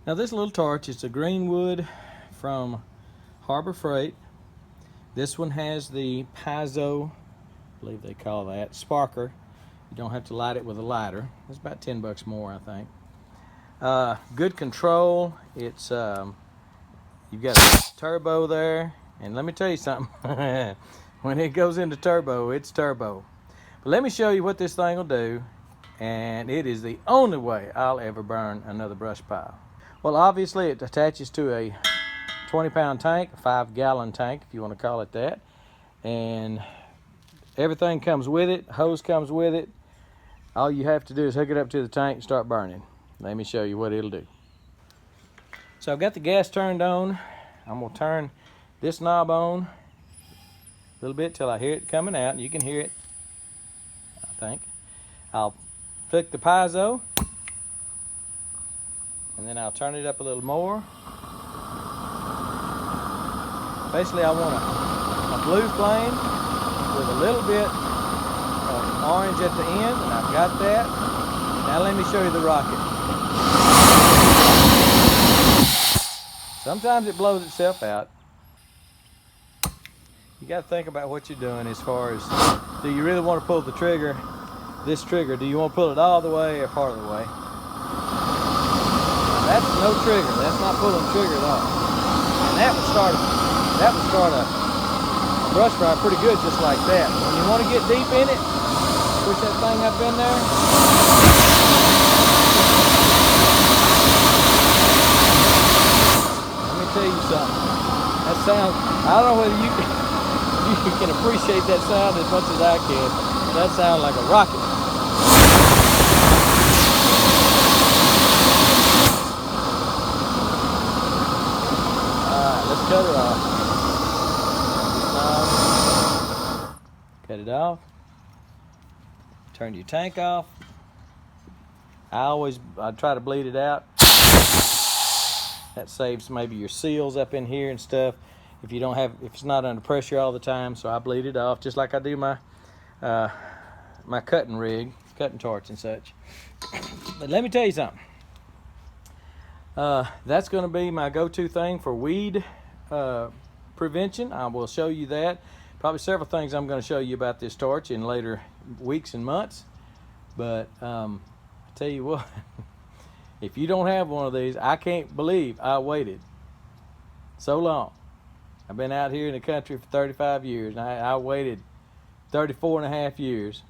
Now this little torch, it's a Greenwood from Harbor Freight. This one has the piezo, I believe they call that, sparker. You don't have to light it with a lighter. It's about 10 bucks more, I think. Good control. It's you've got a turbo there, and let me tell you something. When it goes into turbo, it's turbo. But let me show you what this thing will do, and it is the only way I'll ever burn another brush pile. Well, obviously it attaches to a 20-pound tank, a 5-gallon tank if you want to call it that, and everything comes with it. Hose comes with it. All you have to do is hook it up to the tank and start burning. Let me show you what it'll do. So I've got the gas turned on. I'm going to turn this knob on a little bit till I hear it coming out, and you can hear it, I think. I'll flick the piezo, and then I'll turn it up a little more. Basically, I want a blue flame with a little bit of orange at the end, and I've got that. Now let me show you the rocket. Sometimes it blows itself out. You got to think about what you're doing as far as, do you really want to pull the trigger, this trigger? Do you want to pull it all the way or part of the way? That's no trigger. That's not pulling the trigger at all. And that would start a brush fire pretty good just like that. When you want to get deep in it, push that thing up in there. Let me tell you something. That sound, I don't know whether you can appreciate that sound as much as I can. That sounds like a rocket. Alright, let's cut it off. Cut it off. Turn your tank off. I try to bleed it out. That saves maybe your seals up in here and stuff. If it's not under pressure all the time, so I bleed it off just like I do my my cutting torch and such. But let me tell you something. That's going to be my go-to thing for weed prevention. I will show you that. Probably several things I'm going to show you about this torch in later weeks and months. But I tell you what, if you don't have one of these, I can't believe I waited so long. I've been out here in the country for 35 years, and I waited 34 and a half years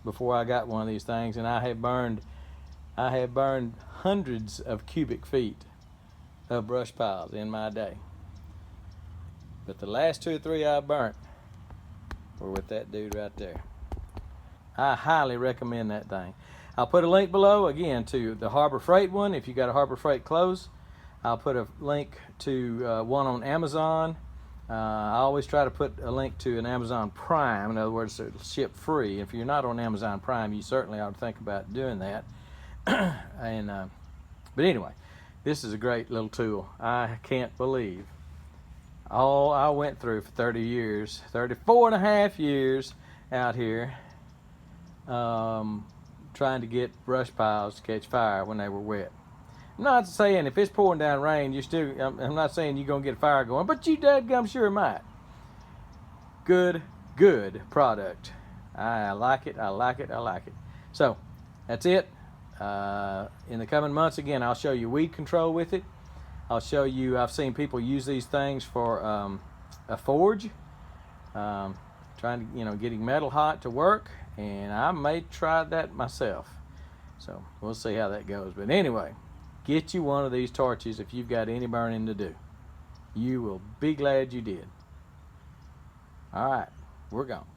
before I got one of these things, and I have burned hundreds of cubic feet of brush piles in my day. But the last 2 or 3 I burnt were with that dude right there. I highly recommend that thing. I'll put a link below again to the Harbor Freight one if you got a Harbor Freight close. I'll put a link to one on Amazon. I always try to put a link to an Amazon Prime. In other words, it'll ship free. If you're not on Amazon Prime, you certainly ought to think about doing that. But anyway, this is a great little tool. I can't believe all I went through for 34 and a half years out here trying to get brush piles to catch fire when they were wet. I'm not saying if it's pouring down rain, I'm not saying you're going to get a fire going, but you dadgum sure might. Good product. I like it. So, that's it. In the coming months, again, I'll show you weed control with it. I'll show you, I've seen people use these things for a forge, getting metal hot to work, and I may try that myself. So we'll see how that goes. But anyway, get you one of these torches if you've got any burning to do. You will be glad you did. All right, we're gone.